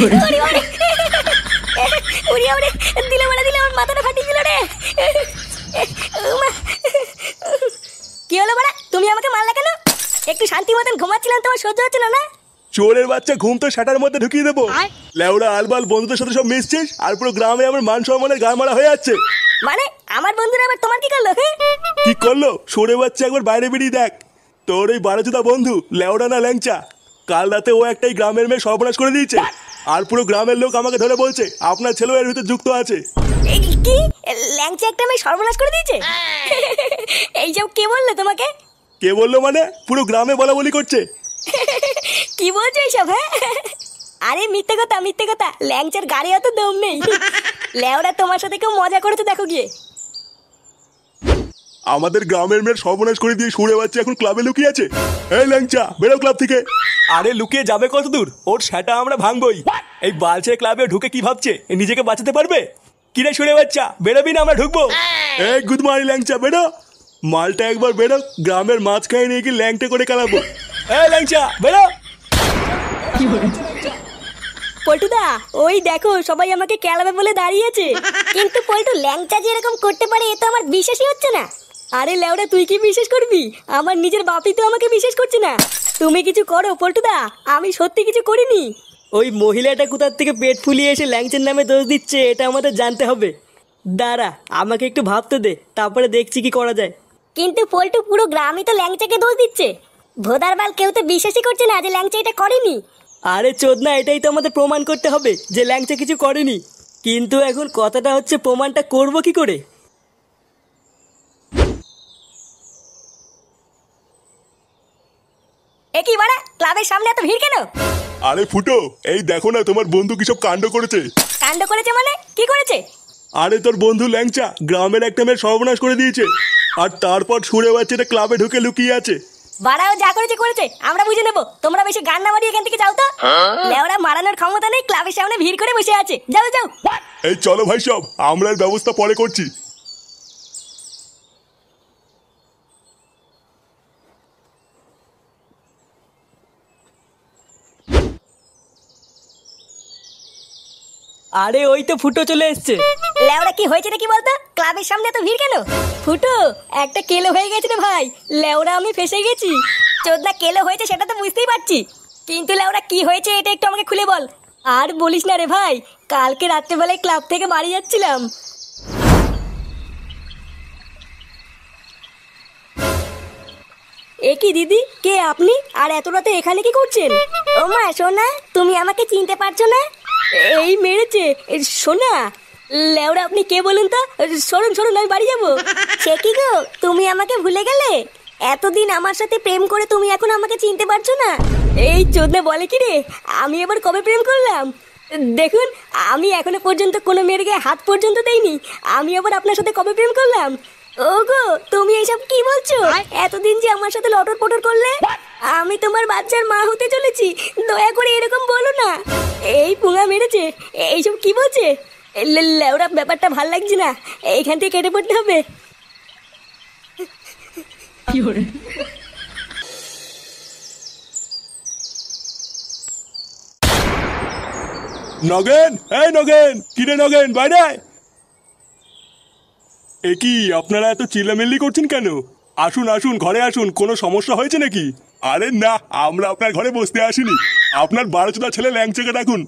ওরে ওরে ওরে ওরে দিলে মারা দিলে, আমার মাথাটা ফাটিয়ে দিল রে। কি হলো বাড়া, তুমি আমাকে মারলা কেন? একটু শান্তি মতন ঘুমাচ্ছিলাম, তোমার সহ্য হচ্ছিল না? চোরের বাচ্চা, ঘুম তো শাটার মধ্যে ঢুকিয়ে দেবো। লেউড়া আলবাল বন্ধুদের সাথে সব মিশছিস, আর পুরো গ্রামে আমার মান সম্মানের গা মারা হয়ে যাচ্ছে। মানে আমার বন্ধুরা আবার তোমার কি করলো? কি করলো? চোরের বাচ্চা একবার বাইরে বেরিয়ে দেখ। তোর ওই বারোচোদা বন্ধু লেউড়া না ল্যাংচা, কাল রাতে ও একটাই গ্রামের মেয়ে সর্বনাশ করে দিয়েছে। আর পুরো গ্রামের লোক আমাকে ধরে বলছে আপনার ছেলেও এর ভিতরে যুক্ত আছে। কি ল্যাংচা একটা মেয়ে সর্বনাশ করে দিয়েছে? এইসব কে বললো তোমাকে? কে বললো মানে? পুরো গ্রামে বলা বলি করছে। কি বলছো এইসব? হ্যাঁ আরে মিথ্যে কথা মিথ্যে কথা, ল্যাংচার গাড়ি অত দম নেই। লেওরা তোমার সাথে কেউ মজা করেছে দেখো গিয়ে। আমাদের গ্রামের মেয়ের সর্বনাশ করে দিয়ে সুরে বাচ্চা এখন ক্লাবে লুকিয়ে আছে। এই ল্যাংচা, বেরো ক্লাব থেকে। আরে লুকিয়ে যাবে কত দূর? ওর সেটা আমরা ভাঙবই। এই বালছে ক্লাবে ঢুকে কি ভাবছে নিজেকে বাঁচাতে পারবে? কিরে সুরে বাচ্চা, বেরোবি না আমরা ঢুকবো? এই গুড মর্নিং ল্যাংচা, বেরো। মালটা একবার বেরো, গ্রামের মাঝখানে নিয়ে গিয়ে ল্যাংটা করে খেলাবো। এই ল্যাংচা বেরো। পল্টুদা ওই দেখো সবাই আমাকে কেলাবে বলে দাঁড়িয়েছে। কিন্তু পল্টু ল্যাংচা যে এরকম করতে পারে এ তো আমার বিশ্বাসই হচ্ছে না। আরে লেওরা তুই কি বিশ্বাস করবি? আমার নিজের বাপই তো আমাকে বিশ্বাস করছে না। তুমি কিছু করো পল্টুদা, আমি সত্যি কিছু করিনি। ওই মহিলাটা কোথার থেকে পেট ফুলিয়ে এসে ল্যাংচার নামে দোষ দিচ্ছে এটা আমাদের জানতে হবে। দাঁড়া আমাকে একটু ভাবতে দে, তারপরে দেখছি কি করা যায়। কিন্তু পল্টু পুরো গ্রামই তো ল্যাংচাকে দোষ দিচ্ছে। ভোদার বাল কেউ তো বিশ্বাসই করছে না যে ল্যাংচা এটা করেনি। আরে চোদনা, এটাই তো আমাদের প্রমাণ করতে হবে যে ল্যাংচা কিছু করেনি। কিন্তু এখন কথাটা হচ্ছে প্রমাণটা করব কি করে? এ কি বাড়া, ক্লাবের সামনে এত ভিড় কেন? আরে ফুটো, এই দেখো না তোমার বন্ধু কি সব কাণ্ড করেছে। কাণ্ড করেছে মানে কি করেছে? আরে তোর বন্ধু ল্যাংচা গ্রামের একটা মেয়ের সর্বনাশ করে দিয়েছে, আর তারপর সুরে বাচ্চাটা ক্লাবে ঢুকে লুকিয়ে আছে। বাড়াও যা করেছে করেছে, আমরা বুঝে নেবো। তোমরা বেশি গান না মারিয়ে এখান থেকে যাও তো। লেওরা মারানোর ক্ষমতা নেই, ক্লাবের সামনে ভিড় করে বসে আছে। যাও যাও। এই চলো ভাই সব, আমরা এর ব্যবস্থা পরে করছি। আরে ওই তো ফুটো চলে এসছে। লেওরা কি হয়েছে নাকি বলতো? ক্লাবের সামনে এত ভিড় কেন? ফুটো একটা কেলো হয়ে গেছে রে ভাই। লেওরা আমি ফেসে গেছি। চোদনা কেলো হয়েছে সেটা তো বুঝতেই পারছি, কিন্তু লেওরা কি হয়েছে এটা একটু আমাকে খুলে বল। আর বলিস না রে ভাই, কালকে রাত্রেবেলায় ক্লাব থেকে বাড়ি যাচ্ছিলাম। এ কি দিদি, কে আপনি? আর এত রাতে এখানে কি করছেন? ও মা সোনা, তুমি আমাকে চিনতে পারছো না? এই মেরেছে সোনা। লেওরা আপনি কে বলুন তো? সরুন সরুন, আমি বাড়ি যাবো। সে কি গো, তুমি আমাকে ভুলে গেলে? এতদিন আমার সাথে প্রেম করে তুমি এখন আমাকে চিনতে পারছো না? এই চোদনা বলে কি রে, আমি এবার কবে প্রেম করলাম? দেখুন আমি এখনো পর্যন্ত কোনো মেয়ের গায়ে হাত পর্যন্ত দেইনি, আমি আবার আপনার সাথে কবে প্রেম করলাম? ওগো তুমি এইসব কি বলছো? এতদিন যে আমার সাথে লটর পটর করলে, আমি তোমার বাচ্চার মা হতে চলেছি, দয়া করে এরকম বলো না। এই পুঙা মেরেছে, এইসব কি বলছে? লেওরা ব্যাপারটা ভাল লাগছে না, এইখান থেকে কেটে পড়তে হবে। নগেন, এই নগেন, কিরে নগেন বাইরে আয়। এ কি আপনারা এত চিল্লামিল্লি করছেন কেন? আসুন আসুন, ঘরে আসুন, কোনো সমস্যা হয়েছে নাকি? আরে না, আমরা আপনার ঘরে বসতে আসিনি। আপনার বারোচোদা ছেলে ল্যাংচাকে ডাকুন।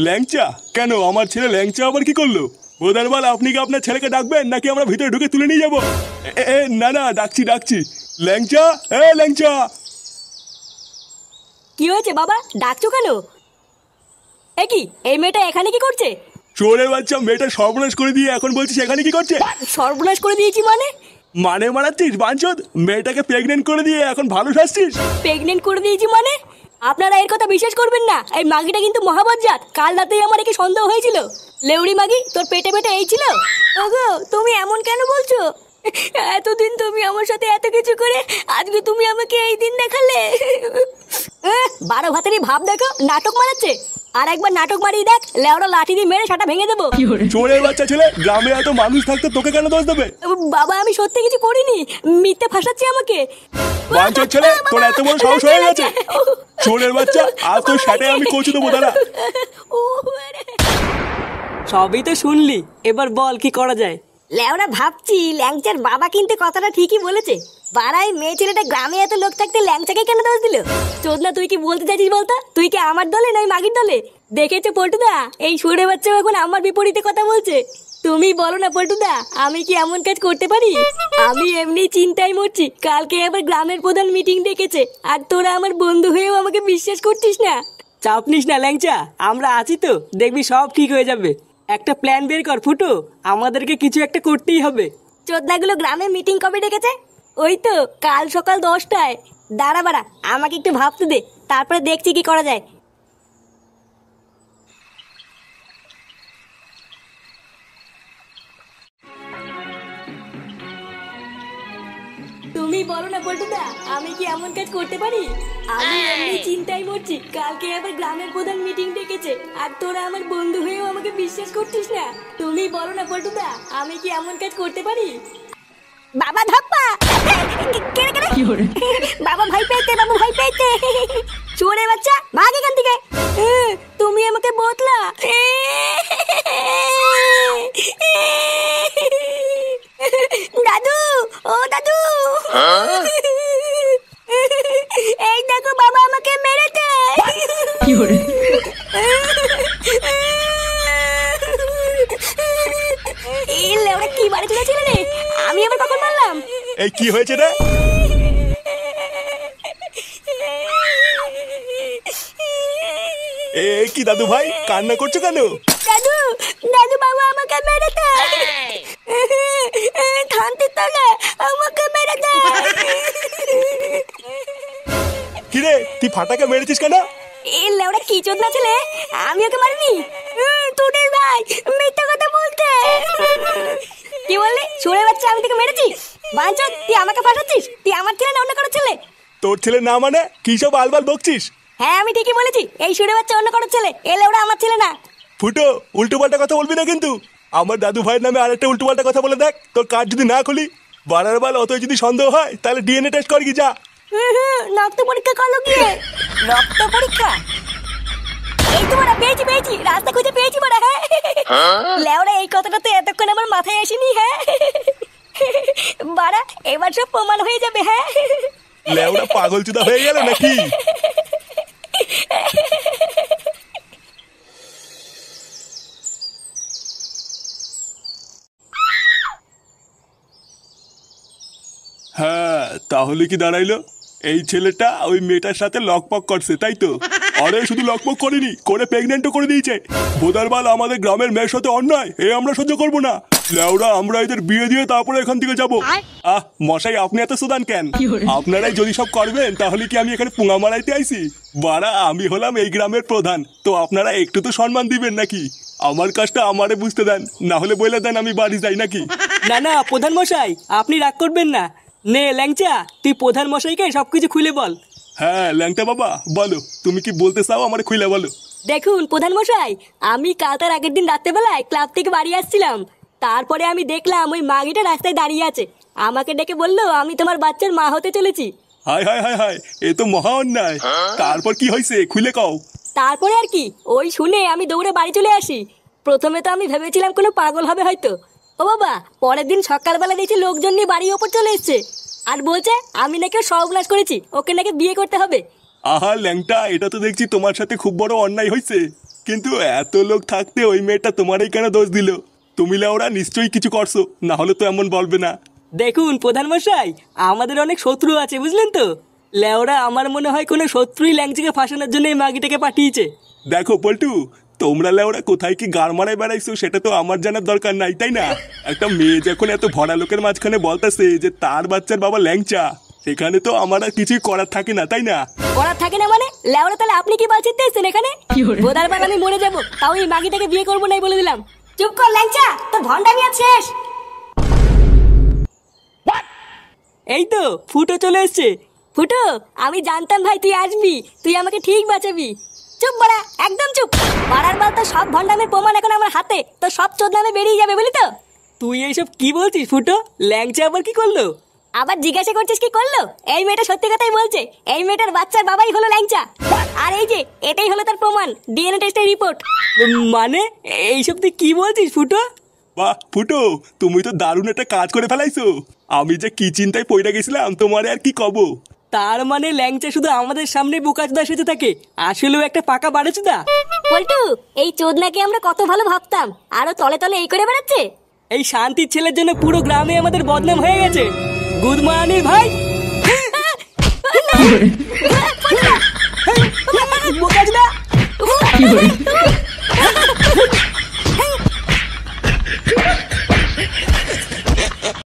ল্যাংচা কেন? আমার ছেলে ল্যাংচা আবার কি করলো? বোধারবাল, আপনি কি আপনার ছেলেকে ডাকবেন নাকি আমরা ভিতরে ঢুকে তুলে নিয়ে যাবো? না না, ডাকছি ডাকছি। ল্যাংচা, ল্যাংচা। কি হয়েছে বাবা, ডাকছো কেন? এ কি, এই মেয়েটা এখানে কি করছে? চোরের বাচ্চা, মেয়েটা সর্বনাশ করে দিয়ে এখন বলছিস এখানে কি করছে? সর্বনাশ করে দিয়েছি মানে? মানে মারাচ্ছিস বাঞ্চদ? মেয়েটাকে প্রেগনেন্ট করে দিয়ে এখন ভালো শাসছিস? প্রেগনেন্ট করে দিয়েছি মানে? আপনারা এর কথা বিশ্বাস করবেন না, এই মাগিটা কিন্তু মহাবজ্জাত। কাল রাতেই আমার একে সন্দেহ হয়েছিল। লেউড়ি মাগি, তোর পেটে পেটে এই ছিল? ওগো তুমি এমন কেন বলছো? এতদিন তুমি আমার সাথে এত কিছু করে আজকে তুমি আমাকে এই দিন দেখালে। 12 ভাতেরই ভাব দেখো, নাটক মারাচ্ছে। আর একবার নাটক মারিয়ে দেখ, লেওড়া লাঠি দিয়ে মেরে সেটা ভেঙে দেবো। চোরের বাচ্চা ছেলে, গ্রামে এত মানুষ থাকতে তোকে কেন দোষ দেবে? বাবা আমি সত্যি কিছু করিনি, মিথ্যে ফাঁসাচ্ছি আমাকে। বাঞ্চোর ছেলে, তোর এত বড় সাহস হয়ে গেছে? চোরের বাচ্চা, আর তোর সাথে আমি কচু দেবো দাঁড়া। সবই তো শুনলি, এবার বল কি করা যায়। লেওরা ভাবছি ল্যাংচার বাবা কিন্তু কথাটা ঠিকই বলেছে। পাড়ায় মেয়ে ছেলেটা গ্রামে এত লোক থাকতে ল্যাংচাকে কেন দোষ দিল? চোদনা তুই কি বলতে চাইছিস বলতো? তুই কি আমার দলে নয় মাগির দলে? দেখেছো পল্টুদা, এই সুরে বাচ্চা এখন আমার বিপরীতে কথা বলছে। তুমি বলো না পল্টুদা, আমি কি এমন কাজ করতে পারি? আমি এমনি চিন্তায় মরছি, কালকে আবার গ্রামের প্রধান মিটিং ডেকেছে, আর তোরা আমার বন্ধু হয়েও আমাকে বিশ্বাস করছিস না। চাপ নিস না ল্যাংচা, আমরা আছি তো, দেখবি সব ঠিক হয়ে যাবে। একটা প্ল্যান বের কর ফুটো, আমাদেরকে কিছু একটা করতেই হবে। চোদনাগুলো গ্রামে মিটিং কবে ডেকেছে? ওই তো কাল সকাল 10টায়। দাঁড়া বাড়া, আমাকে একটু ভাবতে দে, তারপরে দেখছি কি করা যায়। তুমি বলো না পল্টুদা, আমি কি এমন কাজ করতে পারি? আমি এমনি চিন্তায় মরছি, কালকে আবার গ্রামের প্রধান মিটিং ডেকেছে, আর তোরা আমার বন্ধু হয়েও আমাকে বিশ্বাস করছিস না। তুমি বলো না পল্টুদা, আমি কি এমন কাজ করতে পারি? বাবা ধাপ্পা, কেড়ে কেড়ে বাবা ভয় পেয়েছে, বাবা ভয় পেয়েছে। চোরে বাচ্চা, ভাগ এখান থেকে। তুমি আমাকে বতলা। দাদু, ও দাদু, এই দেখো বাবা আমাকে মেরেছে। ওরা কি বাড়ি চলেছিল রে? আমি আবার কখন মারলাম? এই কি হয়েছে রে? এই কি দাদু ভাই, কান্না করছো কেন? দাদু, দাদু বাবা আমাকে মেরেছে। থানতে তলে আমাকে মেরেছে। কিরে, তুই ফাটাকে মেরেছিস কেন? এই লেওড়া কি চোদনা ছেলে, আমি ওকে মারিনি। তোদের ভাই মিথ্যা কথা বলতে। কি বললি? চোরের বাচ্চা, আমি তোকে মেরেছি? বাঞ্চোদ, তুই আমাকে ফাঁসাচ্ছিস? তুই আমার ছেলে না অন্য কারো ছেলে? তোর ছেলে না মানে কি সব আলবাল বকছিস? হ্যাঁ আমি ঠিকই বলেছি, এই সুরে বাচ্চা অন্য কারো ছেলে, এ লেওড়া আমার ছেলে না। ফুটো, উল্টো পাল্টা কথা বলবি না কিন্তু। আমার দাদু ভাইয়ের নামে আরেকটা উল্টো পাল্টা কথা বলে দেখ, তোর কাজ যদি না খুলি। বাড়ার বাল অতই যদি সন্দেহ হয় তাহলে ডিএনএ টেস্ট কর কি যা। রক্ত পরীক্ষা করলো গিয়ে। রক্ত পরীক্ষা? এই তো বড়া, পেয়েছি পেয়েছি, রাস্তা খুঁজে পেয়েছি বড়া। হ্যাঁ লেওড়া, এই কথাটা তো এতক্ষণ আমার মাথায় আসেনি। হ্যাঁ বাড়া, এবার সব প্রমাণ হয়ে যাবে। হ্যাঁ লেওড়া পাগল চুদা হয়ে গেল নাকি? হ্যাঁ, তাহলে কি দাঁড়াইলো? এই ছেলেটা ওই মেয়েটার সাথে লকপক করছে, তাই তো? আরে শুধু লকপক করেনি, করে প্রেগনেন্টও করে দিয়েছে। ভোদারবাল আমাদের গ্রামের মেয়ের সাথে অন্যায়, এ আমরা সহ্য করবো না। লেওড়া, আমরা এদের বিয়ে দিয়ে তারপরে এখান থেকে যাবো। মশাই, আপনি এত সুদান কেন? আপনারাই যদি সব করবেন তাহলে কি আমি এখানে পুঙা মারাইতে আইছি? বাড়া, আমি হলাম এই গ্রামের প্রধান, তো আপনারা একটু তো সম্মান দিবেন নাকি? আমার কাজটা আমারে বুঝতে দেন, না হলে বলে দেন আমি বাড়ি যাই নাকি? না না প্রধান মশাই, আপনি রাগ করবেন না। নে ল্যাংচা, তুই প্রধান মশাইকে সবকিছু খুলে বল। হ্যাঁ ল্যাংটা বাবা, বলো তুমি কি বলতে চাও, আমার খুলে বলো। দেখুন প্রধান মশাই, আমি কাল তার আগের দিন রাত্রেবেলায় ক্লাব থেকে বাড়ি আসছিলাম। তারপরে আমি দেখলাম ওই মাগিটা রাস্তায় দাঁড়িয়ে আছে। আমাকে ডেকে বললো আমি তোমার বাচ্চার মা হতে চলেছি। হায় হায় হায় হায়, এ তো মহা অন্যায়। তারপর কি হয়েছে খুলে কও। তারপরে আর কি, ওই শুনে আমি দৌড়ে বাড়ি চলে আসি। প্রথমে তো আমি ভেবেছিলাম কোনো পাগল হবে হয়তো। ও বাবা, পরের দিন সকালবেলা দেখছি লোকজন নিয়ে বাড়ির ওপর চলে এসছে, আর বলছে আমি নাকি সর্বনাশ করেছি, ওকে নাকি বিয়ে করতে হবে। আহা ল্যাংটা, এটা তো দেখছি তোমার সাথে খুব বড় অন্যায় হয়েছে। কিন্তু এত লোক থাকতে ওই মেয়েটা তোমারই কেন দোষ দিল? তুমি লেওরা নিশ্চয়ই কিছু করছো, না হলে তো এমন বলবে না। দেখুন প্রধান মশাই, আমাদের অনেক শত্রু আছে বুঝলেন তো। লেওরা, আমার মনে হয় কোনো শত্রুই ল্যাংচাকে ফাঁসানোর জন্য এই মাগিটাকে পাঠিয়েছে। দেখো পল্টু, তোমরা লেওরা কোথায় কি গাড় মারায় বেড়াইছো সেটা তো আমার জানার দরকার নাই, তাই না? একটা মেয়ে যখন এত ভরা লোকের মাঝখানে বলতেছে যে তার বাচ্চার বাবা ল্যাংচা, সেখানে তো আমার আর কিছুই করার থাকে না, তাই না? করার থাকে না মানে? লেওরা, তাহলে আপনি কি বালছিতে এসেছেন এখানে? বোধার বার আমি মরে যাবো, তাও এই মাগিটাকে বিয়ে করবো নাই বলে দিলাম। চুপ কর ল্যাংচা, তোর ভন্ডামি আজ শেষ। এই তো ফুটো চলে এসছে। ফুটো, আমি জানতাম ভাই তুই আসবি, তুই আমাকে ঠিক বাঁচাবি। চুপ বড়া, একদম চুপ। পাড়ার বাল তো সব ভন্ডামের প্রমাণ এখন আমার হাতে, তো সব চোদনামে বেরিয়ে যাবে বলি তো। তুই এইসব কি বলছিস ফুটো? ল্যাংচা আবার কি করলো? আবার জিজ্ঞাসা করছিস কি করলো? এই মেয়েটা সত্যি কথাই বলছে, এই মেয়েটার বাচ্চার বাবাই হলো ল্যাংচা। আর এই যে এটাই হলো তার প্রমাণ, ডিএনএ টেস্টের রিপোর্ট। মানে এইসব তুই কি বলছিস ফুটো? বাহ ফুটো, তুমি তো দারুণ একটা কাজ করে ফেলাইছো। আমি যে কি চিন্তায় পড়ে গেছিলাম তোমারে আর কি কব। তার মানে ল্যাংচা শুধু আমাদের সামনে বোকাচোদা সেজে থাকে, আসলেও একটা পাকা বাড়েচোদা। পল্টু, এই চোদনাকে আমরা কত ভালো ভাবতাম, আরো তলে তলে এই করে বেড়াচ্ছে। এই শান্তির ছেলের জন্য পুরো গ্রামে আমাদের বদনাম হয়ে গেছে। গুড মর্নিং ভাই। বোকাচোদা।